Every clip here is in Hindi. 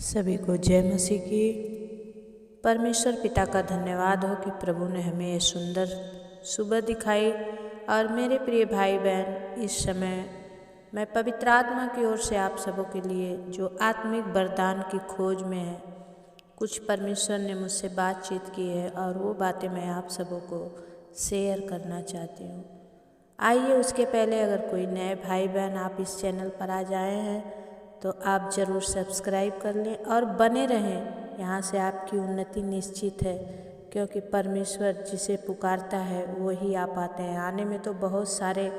सभी को जय मसीह की। परमेश्वर पिता का धन्यवाद हो कि प्रभु ने हमें ये सुंदर सुबह दिखाई। और मेरे प्रिय भाई बहन, इस समय मैं पवित्र आत्मा की ओर से आप सबों के लिए जो आत्मिक वरदान की खोज में है, कुछ परमेश्वर ने मुझसे बातचीत की है और वो बातें मैं आप सबों को शेयर करना चाहती हूँ। आइए उसके पहले अगर कोई नए भाई बहन आप इस चैनल पर आ जाए हैं तो आप ज़रूर सब्सक्राइब कर लें और बने रहें। यहाँ से आपकी उन्नति निश्चित है, क्योंकि परमेश्वर जिसे पुकारता है वो ही आ पाते हैं। आने में तो बहुत सारे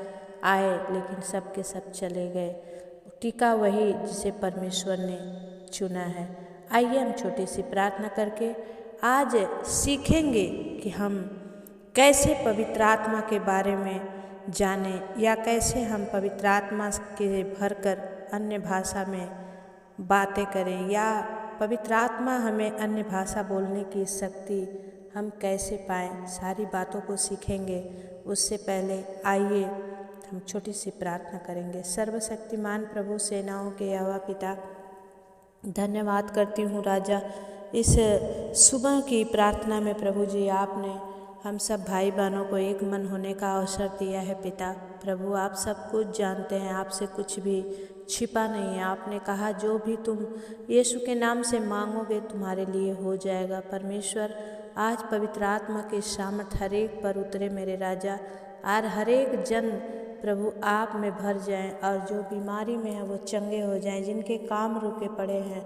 आए, लेकिन सब के सब चले गए। टिका वही जिसे परमेश्वर ने चुना है। आइए हम छोटी सी प्रार्थना करके आज सीखेंगे कि हम कैसे पवित्र आत्मा के बारे में जानें, या कैसे हम पवित्र आत्मा के भरकर अन्य भाषा में बातें करें, या पवित्र आत्मा हमें अन्य भाषा बोलने की शक्ति हम कैसे पाएं। सारी बातों को सीखेंगे। उससे पहले आइए हम छोटी सी प्रार्थना करेंगे। सर्वशक्तिमान प्रभु सेनाओं के यहोवा पिता, धन्यवाद करती हूँ राजा, इस सुबह की प्रार्थना में प्रभु जी आपने हम सब भाई बहनों को एक मन होने का अवसर दिया है। पिता प्रभु, आप सब कुछ जानते हैं, आपसे कुछ भी छिपा नहीं है। आपने कहा जो भी तुम यीशु के नाम से मांगोगे तुम्हारे लिए हो जाएगा। परमेश्वर, आज पवित्र आत्मा के सामर्थ हर एक पर उतरे मेरे राजा, और हर एक जन प्रभु आप में भर जाएं, और जो बीमारी में है वो चंगे हो जाएं, जिनके काम रुके पड़े हैं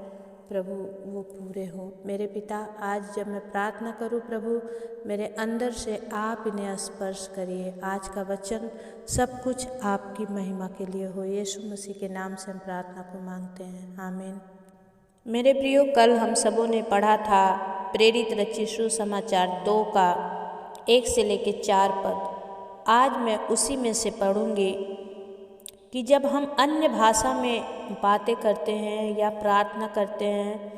प्रभु वो पूरे हों। मेरे पिता, आज जब मैं प्रार्थना करूं प्रभु, मेरे अंदर से आप इन्हें स्पर्श करिए। आज का वचन सब कुछ आपकी महिमा के लिए हो। यीशु मसीह के नाम से हम प्रार्थना को मांगते हैं, आमीन। मेरे प्रियो, कल हम सबों ने पढ़ा था प्रेरित रचित सुसमाचार 2 का 1 से लेकर 4 पद। आज मैं उसी में से पढ़ूंगी कि जब हम अन्य भाषा में बातें करते हैं या प्रार्थना करते हैं,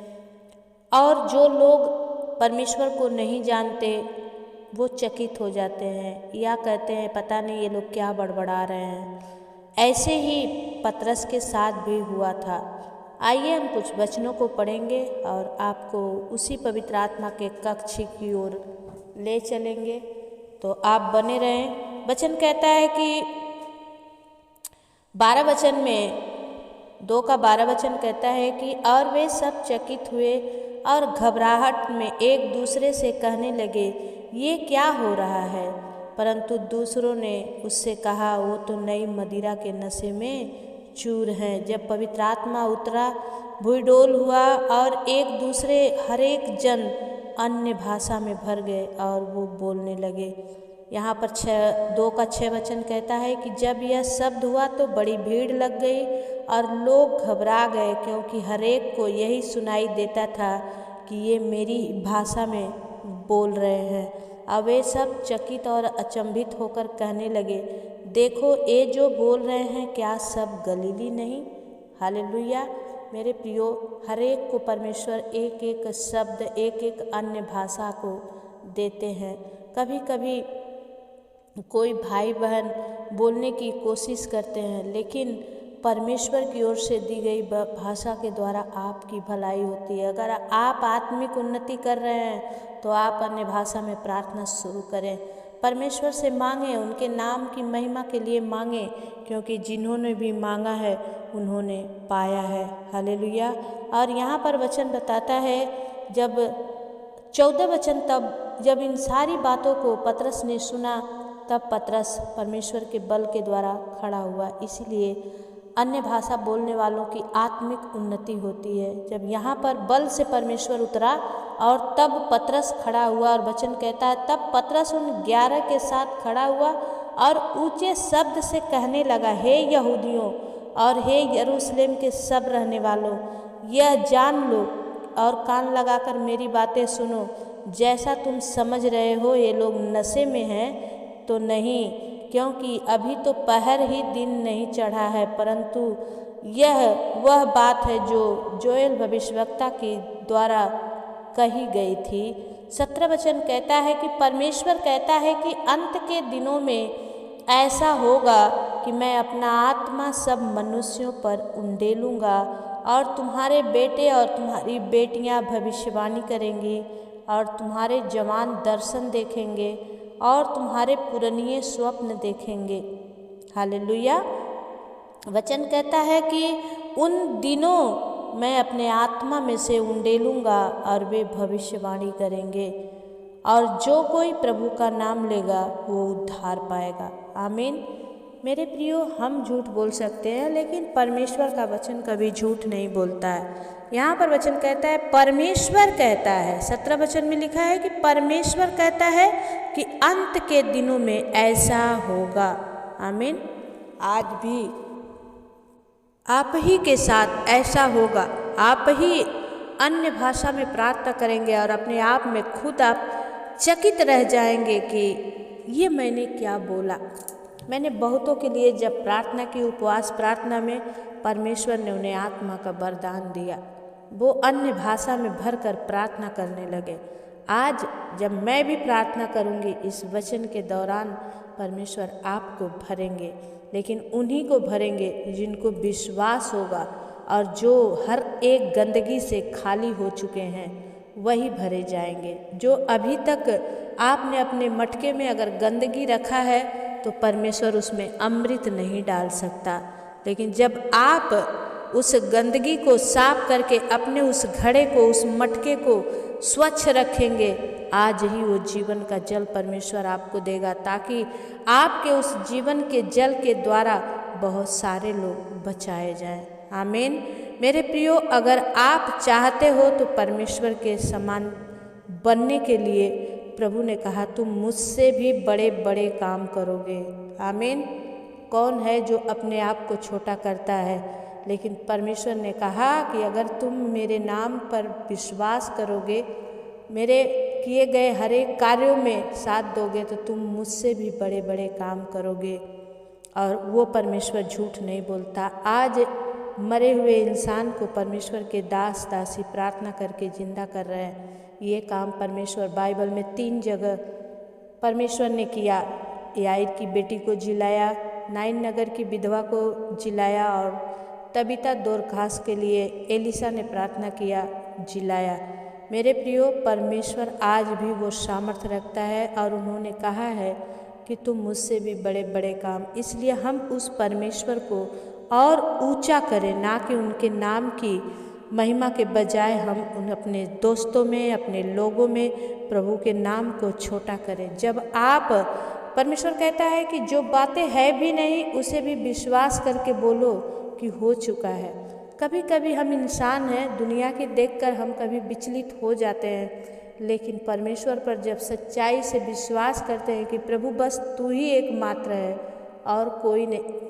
और जो लोग परमेश्वर को नहीं जानते वो चकित हो जाते हैं, या कहते हैं पता नहीं ये लोग क्या बड़बड़ा रहे हैं। ऐसे ही पतरस के साथ भी हुआ था। आइए हम कुछ वचनों को पढ़ेंगे और आपको उसी पवित्र आत्मा के कक्ष की ओर ले चलेंगे, तो आप बने रहें। वचन कहता है कि 12 वचन में 2 का 12 वचन कहता है कि और वे सब चकित हुए और घबराहट में एक दूसरे से कहने लगे, ये क्या हो रहा है। परंतु दूसरों ने उससे कहा, वो तो नई मदिरा के नशे में चूर हैं। जब पवित्र आत्मा उतरा, भूडोल हुआ और एक दूसरे हर एक जन अन्य भाषा में भर गए और वो बोलने लगे। यहाँ पर 2 का 6 वचन कहता है कि जब यह शब्द हुआ तो बड़ी भीड़ लग गई और लोग घबरा गए, क्योंकि हर एक को यही सुनाई देता था कि ये मेरी भाषा में बोल रहे हैं। अब वे सब चकित और अचंभित होकर कहने लगे, देखो ये जो बोल रहे हैं क्या सब गलीली नहीं। हालेलुया। मेरे प्रियो, हर एक को परमेश्वर एक एक शब्द, एक एक अन्य भाषा को देते हैं। कभी कभी कोई भाई बहन बोलने की कोशिश करते हैं, लेकिन परमेश्वर की ओर से दी गई भाषा के द्वारा आपकी भलाई होती है। अगर आप आत्मिक उन्नति कर रहे हैं तो आप अन्य भाषा में प्रार्थना शुरू करें। परमेश्वर से मांगें, उनके नाम की महिमा के लिए मांगें, क्योंकि जिन्होंने भी मांगा है उन्होंने पाया है। हालेलुया। और यहाँ पर वचन बताता है, जब 14 वचन, तब जब इन सारी बातों को पतरस ने सुना, तब पतरस परमेश्वर के बल के द्वारा खड़ा हुआ। इसीलिए अन्य भाषा बोलने वालों की आत्मिक उन्नति होती है। जब यहाँ पर बल से परमेश्वर उतरा और तब पतरस खड़ा हुआ, और वचन कहता है तब पतरस उन 11 के साथ खड़ा हुआ और ऊंचे शब्द से कहने लगा, हे यहूदियों और हे यरूशलेम के सब रहने वालों, यह जान लो और कान लगाकर मेरी बातें सुनो। जैसा तुम समझ रहे हो ये लोग नशे में हैं, तो नहीं, क्योंकि अभी तो पहर ही दिन नहीं चढ़ा है, परंतु यह वह बात है जो जोएल भविष्यवक्ता के द्वारा कही गई थी। 17 वचन कहता है कि परमेश्वर कहता है कि अंत के दिनों में ऐसा होगा कि मैं अपना आत्मा सब मनुष्यों पर उंडेलूँगा और तुम्हारे बेटे और तुम्हारी बेटियां भविष्यवाणी करेंगी, और तुम्हारे जवान दर्शन देखेंगे, और तुम्हारे पुरनिये स्वप्न देखेंगे। हालेलुया। वचन कहता है कि उन दिनों मैं अपने आत्मा में से उंडेलूँगा और वे भविष्यवाणी करेंगे, और जो कोई प्रभु का नाम लेगा वो उद्धार पाएगा। आमीन। मेरे प्रियो, हम झूठ बोल सकते हैं, लेकिन परमेश्वर का वचन कभी झूठ नहीं बोलता है। यहाँ पर वचन कहता है, परमेश्वर कहता है, 17 वचन में लिखा है कि परमेश्वर कहता है कि अंत के दिनों में ऐसा होगा। आमीन। आज भी आप ही के साथ ऐसा होगा। आप ही अन्य भाषा में प्रार्थना करेंगे और अपने आप में खुद आप चकित रह जाएंगे कि ये मैंने क्या बोला। मैंने बहुतों के लिए जब प्रार्थना की, उपवास प्रार्थना में, परमेश्वर ने उन्हें आत्मा का वरदान दिया। वो अन्य भाषा में भरकर प्रार्थना करने लगे। आज जब मैं भी प्रार्थना करूंगी, इस वचन के दौरान परमेश्वर आपको भरेंगे, लेकिन उन्हीं को भरेंगे जिनको विश्वास होगा, और जो हर एक गंदगी से खाली हो चुके हैं वही भरे जाएंगे। जो अभी तक आपने अपने मटके में अगर गंदगी रखा है तो परमेश्वर उसमें अमृत नहीं डाल सकता, लेकिन जब आप उस गंदगी को साफ करके अपने उस घड़े को, उस मटके को स्वच्छ रखेंगे, आज ही वो जीवन का जल परमेश्वर आपको देगा, ताकि आपके उस जीवन के जल के द्वारा बहुत सारे लोग बचाए जाएं। आमीन। मेरे प्रियो, अगर आप चाहते हो तो परमेश्वर के समान बनने के लिए प्रभु ने कहा, तुम मुझसे भी बड़े बड़े काम करोगे। आमीन। कौन है जो अपने आप को छोटा करता है? लेकिन परमेश्वर ने कहा कि अगर तुम मेरे नाम पर विश्वास करोगे, मेरे किए गए हर एक कार्यों में साथ दोगे, तो तुम मुझसे भी बड़े बड़े काम करोगे। और वो परमेश्वर झूठ नहीं बोलता। आज मरे हुए इंसान को परमेश्वर के दास दासी प्रार्थना करके जिंदा कर रहे हैं। ये काम परमेश्वर बाइबल में 3 जगह परमेश्वर ने किया। याईर की बेटी को जिलाया, नाइन नगर की विधवा को जिलाया, और तबीता दोरखास के लिए एलिसा ने प्रार्थना किया, जिलाया। मेरे प्रियो, परमेश्वर आज भी वो सामर्थ रखता है, और उन्होंने कहा है कि तुम मुझसे भी बड़े बड़े काम। इसलिए हम उस परमेश्वर को और ऊंचा करें, ना कि उनके नाम की महिमा के बजाय हम उन अपने दोस्तों में, अपने लोगों में प्रभु के नाम को छोटा करें। जब आप, परमेश्वर कहता है कि जो बातें है भी नहीं उसे भी विश्वास करके बोलो कि हो चुका है। कभी कभी हम इंसान हैं, दुनिया की देखकर हम कभी विचलित हो जाते हैं, लेकिन परमेश्वर पर जब सच्चाई से विश्वास करते हैं कि प्रभु बस तू ही एकमात्र है और कोई नहीं।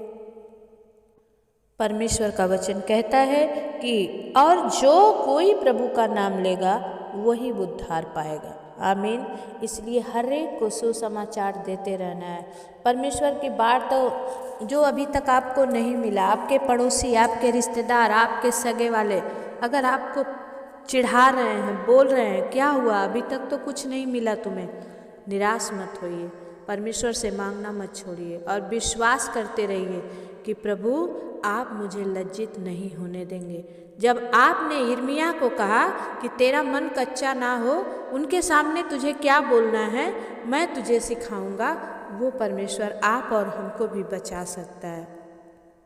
परमेश्वर का वचन कहता है कि और जो कोई प्रभु का नाम लेगा वही उद्धार पाएगा। आमीन। इसलिए हर एक को सुसमाचार देते रहना है। परमेश्वर की बात तो जो अभी तक आपको नहीं मिला, आपके पड़ोसी, आपके रिश्तेदार, आपके सगे वाले अगर आपको चिढ़ा रहे हैं, बोल रहे हैं क्या हुआ, अभी तक तो कुछ नहीं मिला तुम्हें, निराश मत होइए। परमेश्वर से मांगना मत छोड़िए और विश्वास करते रहिए कि प्रभु आप मुझे लज्जित नहीं होने देंगे। जब आपने यिर्मयाह को कहा कि तेरा मन कच्चा ना हो, उनके सामने तुझे क्या बोलना है मैं तुझे सिखाऊंगा, वो परमेश्वर आप और हमको भी बचा सकता है।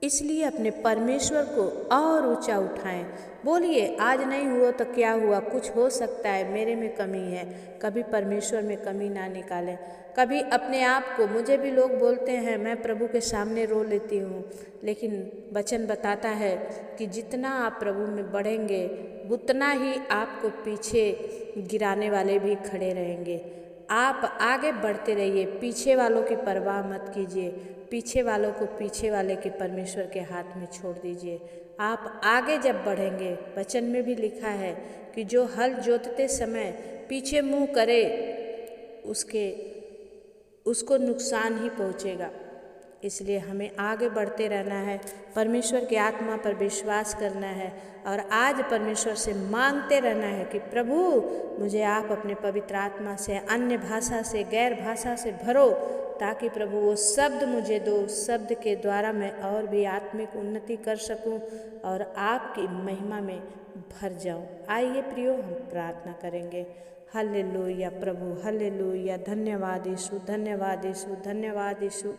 इसलिए अपने परमेश्वर को और ऊंचा उठाएं। बोलिए आज नहीं हुआ तो क्या हुआ, कुछ हो सकता है, मेरे में कमी है। कभी परमेश्वर में कमी ना निकालें। कभी अपने आप को, मुझे भी लोग बोलते हैं मैं प्रभु के सामने रो लेती हूँ, लेकिन वचन बताता है कि जितना आप प्रभु में बढ़ेंगे उतना ही आपको पीछे गिराने वाले भी खड़े रहेंगे। आप आगे बढ़ते रहिए, पीछे वालों की परवाह मत कीजिए। पीछे वालों को पीछे वाले के परमेश्वर के हाथ में छोड़ दीजिए। आप आगे जब बढ़ेंगे, वचन में भी लिखा है कि जो हल जोतते समय पीछे मुंह करे उसको नुकसान ही पहुंचेगा। इसलिए हमें आगे बढ़ते रहना है, परमेश्वर की आत्मा पर विश्वास करना है और आज परमेश्वर से मांगते रहना है कि प्रभु मुझे आप अपने पवित्र आत्मा से, अन्य भाषा से, गैर भाषा से भरो, ताकि प्रभु वो शब्द मुझे दो, शब्द के द्वारा मैं और भी आत्मिक उन्नति कर सकूं और आपकी महिमा में भर जाऊं। आइए प्रियो, हम प्रार्थना करेंगे। हालेलुया प्रभु, हालेलुया। धन्यवाद यीशु, धन्यवाद यीशु, धन्यवाद यीशु,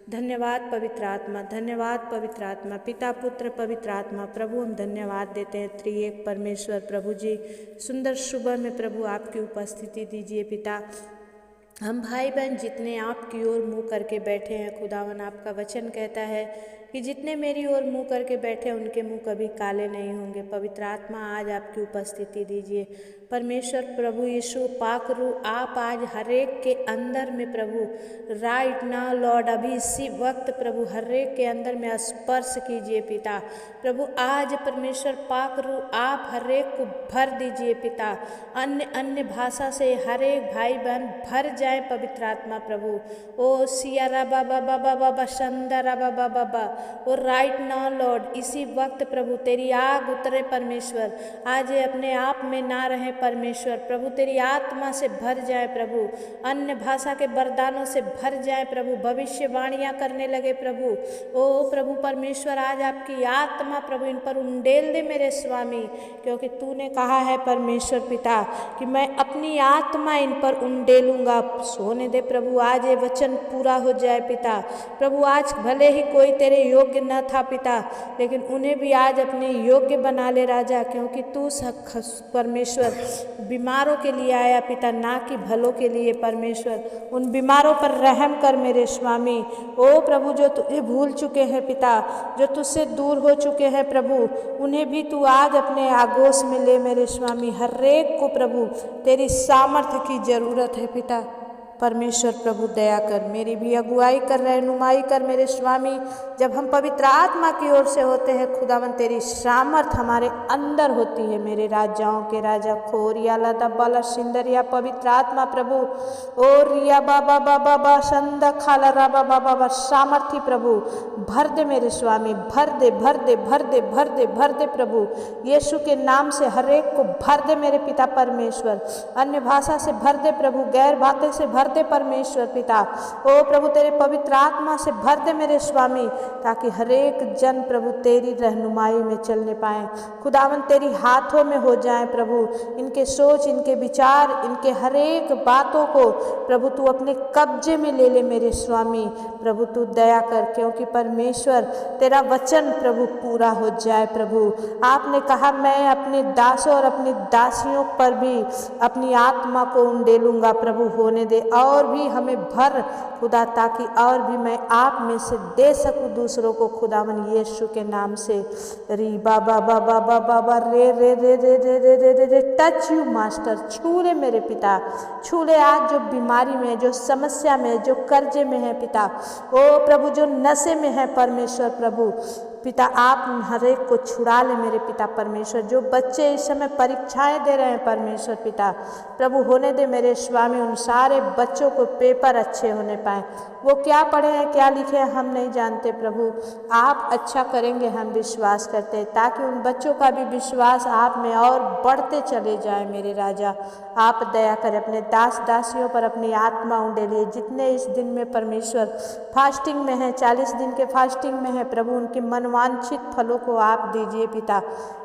धन्यवाद पवित्र आत्मा, धन्यवाद पवित्र आत्मा, पिता पुत्र पवित्र आत्मा। प्रभु हम धन्यवाद देते हैं त्रिएक परमेश्वर। प्रभु जी, सुंदर सुबह में प्रभु आपकी उपस्थिति दीजिए पिता। हम भाई बहन जितने आपकी ओर मुँह करके बैठे हैं खुदावन, आपका वचन कहता है कि जितने मेरी ओर मुँह करके बैठे उनके मुँह कभी काले नहीं होंगे। पवित्र आत्मा आज आपकी उपस्थिति दीजिए परमेश्वर। प्रभु यीशु पाक रू, आप आज हरेक के अंदर में प्रभु राइट नाउ लॉर्ड, अभी इसी वक्त प्रभु हरेक के अंदर में स्पर्श कीजिए पिता। प्रभु आज परमेश्वर पाक रू, आप हरेक को भर दीजिए पिता। अन्य अन्य भाषा से हरेक भाई बहन भर जाए पवित्र आत्मा प्रभु। ओ सियारा बाबा बाबा बाबा शंदरा बाबा बाबा, ओ राइट नाउ लॉर्ड, इसी वक्त प्रभु तेरी आग उतरे परमेश्वर। आज ये अपने आप में ना रहे परमेश्वर, प्रभु तेरी आत्मा से भर जाए प्रभु। अन्य भाषा के वरदानों से भर जाए प्रभु, भविष्यवाणियाँ करने लगे प्रभु। ओ प्रभु परमेश्वर, आज आपकी आत्मा प्रभु इन पर उंडेल दे मेरे स्वामी, क्योंकि तूने कहा है परमेश्वर पिता कि मैं अपनी आत्मा इन पर उंडेलूंगा। सोने दे प्रभु, आज ये वचन पूरा हो जाए पिता। प्रभु आज भले ही कोई तेरे योग्य न था पिता, लेकिन उन्हें भी आज अपने योग्य बना ले राजा, क्योंकि तू परमेश्वर बीमारों के लिए आया पिता, ना कि भलों के लिए परमेश्वर। उन बीमारों पर रहम कर मेरे स्वामी। ओ प्रभु, जो तुझे भूल चुके हैं पिता, जो तुझसे दूर हो चुके हैं प्रभु, उन्हें भी तू आज अपने आगोश में ले मेरे स्वामी। हर एक को प्रभु तेरी सामर्थ्य की जरूरत है पिता। परमेश्वर प्रभु दया कर, मेरी भी अगुवाई कर, रहनुमाई कर मेरे स्वामी। जब हम पवित्र आत्मा की ओर से होते हैं खुदावन, तेरी सामर्थ हमारे अंदर होती है मेरे राजाओं के राजा। खोरिया लदा बाला सिंदरिया पवित्र आत्मा प्रभु। ओ रिया बाबा बाबा बा संद खाला राबा बाबा बा, सामर्थी प्रभु भर दे मेरे स्वामी, भर दे भर दे भर दे भर दे भर दे प्रभु। यीशु के नाम से हर एक को भर दे मेरे पिता परमेश्वर। अन्य भाषा से भर दे प्रभु, गैर बातें से भर दे परमेश्वर पिता। ओ प्रभु तेरे पवित्र आत्मा से भर दे मेरे स्वामी, ताकि हरेक जन प्रभु तेरी रहनुमाई में चलने पाए। खुदावन तेरी हाथों में हो जाए प्रभु। इनके सोच, इनके विचार, इनके हरेक बातों को प्रभु तू अपने कब्जे में ले ले मेरे स्वामी। प्रभु तू दया कर, क्योंकि परमेश्वर तेरा वचन प्रभु पूरा हो जाए प्रभु। आपने कहा मैं अपने दासों और अपनी दासियों पर भी अपनी आत्मा को उंडेलूंगा प्रभु। होने दे और भी हमें भर खुदा, ताकि और भी मैं आप में से दे सकूं दूसरों को खुदावन यीशु के नाम से। री बाबा बाबा बाबा रे रे रे रे रे रे रे रे रे टच यू मास्टर, छू ले मेरे पिता, छू ले आज जो बीमारी में, जो समस्या में, जो कर्जे में है पिता। ओ प्रभु जो नशे में है परमेश्वर प्रभु पिता, आप हर एक को छुड़ा ले मेरे पिता परमेश्वर। जो बच्चे इस समय परीक्षाएं दे रहे हैं परमेश्वर पिता प्रभु, होने दे मेरे स्वामी उन सारे बच्चों को पेपर अच्छे होने पाए। वो क्या पढ़े हैं क्या लिखे हैं हम नहीं जानते प्रभु, आप अच्छा करेंगे हम विश्वास करते हैं, ताकि उन बच्चों का भी विश्वास आप में और बढ़ते चले जाए मेरे राजा। आप दया करें, अपने दास दासियों पर अपनी आत्मा उंडेलिए। जितने इस दिन में परमेश्वर फास्टिंग में हैं, 40 दिन के फास्टिंग में है प्रभु, उनकी मनवांछित फलों को आप दीजिए पिता।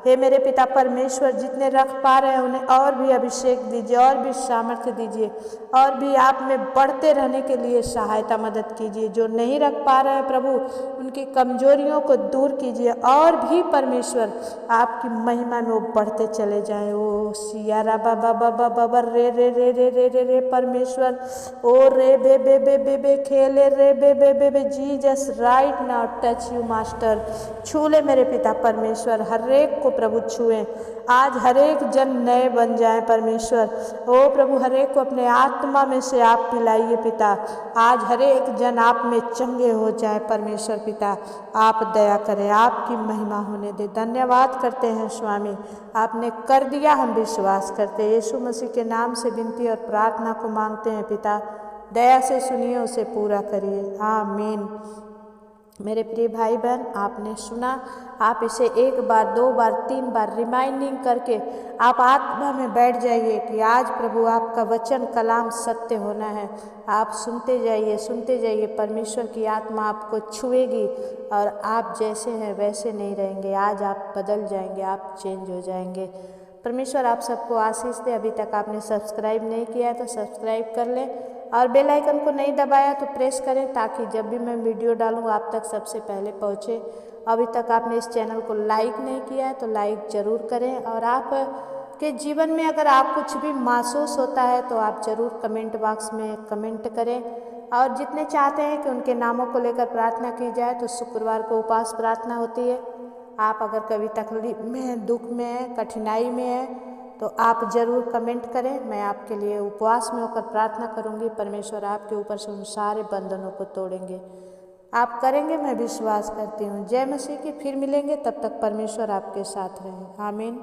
हे मेरे पिता परमेश्वर, जितने रख पा रहे हैं उन्हें और भी अभिषेक दीजिए, और भी सामर्थ्य दीजिए, और भी आप में बढ़ते रहने के लिए सहायता मदद कीजिए। जो नहीं रख पा रहे हैं प्रभु, उनकी कमजोरियों को दूर कीजिए, और भी परमेश्वर आपकी महिमा में वो बढ़ते चले जाएं। ओ सियारा बाबा बाबा बाबा रे रे रे रे रे रे रे परमेश्वर। ओ रे बे बे बे बे बे खेले रे बे बे बे बे Jesus right now touch you master. छू ले मेरे पिता परमेश्वर, हर एक को प्रभु छुए। आज हर एक जन नए बन जाए परमेश्वर। ओ प्रभु हर एक को अपने आत्मा में से आप पिलाइए पिता। आज हर एक जन आप में चंगे हो जाए परमेश्वर पिता। आप दया करें, आपकी महिमा होने दे। धन्यवाद करते हैं स्वामी, आपने कर दिया, हम विश्वास करते हैं। यीशु मसीह के नाम से विनती और प्रार्थना को मांगते हैं पिता। दया से सुनिए, उसे पूरा करिए। आमीन मेरे प्रिय भाई बहन, आपने सुना, आप इसे 1 बार 2 बार 3 बार रिमाइंडिंग करके आप आत्मा में बैठ जाइए कि आज प्रभु आपका वचन कलाम सत्य होना है। आप सुनते जाइए, परमेश्वर की आत्मा आपको छुएगी और आप जैसे हैं वैसे नहीं रहेंगे। आज आप बदल जाएंगे, आप चेंज हो जाएंगे। परमेश्वर आप सबको आशीष दे। अभी तक आपने सब्सक्राइब नहीं किया है तो सब्सक्राइब कर लें और बेल आइकन को नहीं दबाया तो प्रेस करें, ताकि जब भी मैं वीडियो डालूँ आप तक सबसे पहले पहुँचे। अभी तक आपने इस चैनल को लाइक नहीं किया है तो लाइक ज़रूर करें। और आप के जीवन में अगर आप कुछ भी महसूस होता है तो आप ज़रूर कमेंट बॉक्स में कमेंट करें। और जितने चाहते हैं कि उनके नामों को लेकर प्रार्थना की जाए तो शुक्रवार को उपवास प्रार्थना होती है। आप अगर कभी तकलीफ में हैं, दुख में हैं, कठिनाई में हैं तो आप ज़रूर कमेंट करें। मैं आपके लिए उपवास में होकर प्रार्थना करूंगी। परमेश्वर आपके ऊपर से उन सारे बंधनों को तोड़ेंगे। आप करेंगे, मैं विश्वास करती हूँ। जय मसीह की। फिर मिलेंगे, तब तक परमेश्वर आपके साथ रहे। आमीन।